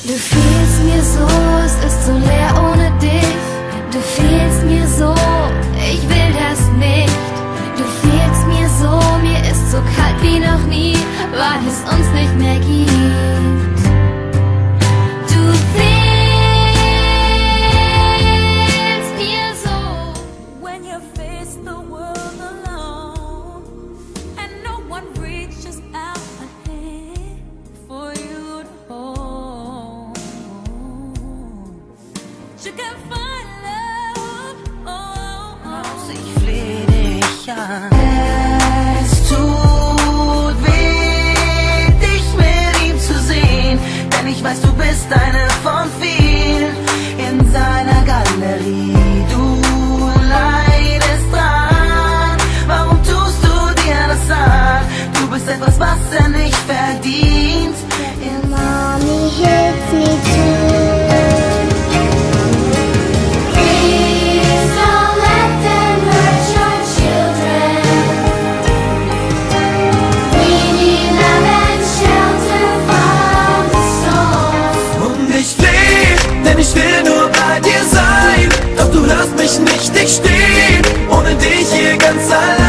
Du fehlst mir so, es ist so leer ohne dich. Du fehlst mir so, ich will das nicht. Du fehlst mir so, mir ist so kalt wie noch nie, weil es uns nicht mehr gibt. Du fehlst mir so. When you face the world alone and no one reaches out a hand for you to hold, you can find love. Ich flehe dich an. Es tut weh, dich mit ihm zu sehen, denn ich weiß, du bist eine von vielen in seiner Galerie. Du leidest dran, warum tust du dir das an? Du bist etwas, was er nicht verdient. Mommy hits me too. Please don't let them hurt your children. We need love and shelter from the storm. Und ich fleh, denn ich will nur bei dir sein. Doch du hörst mich nicht, ich steh ohne dich hier ganz allein.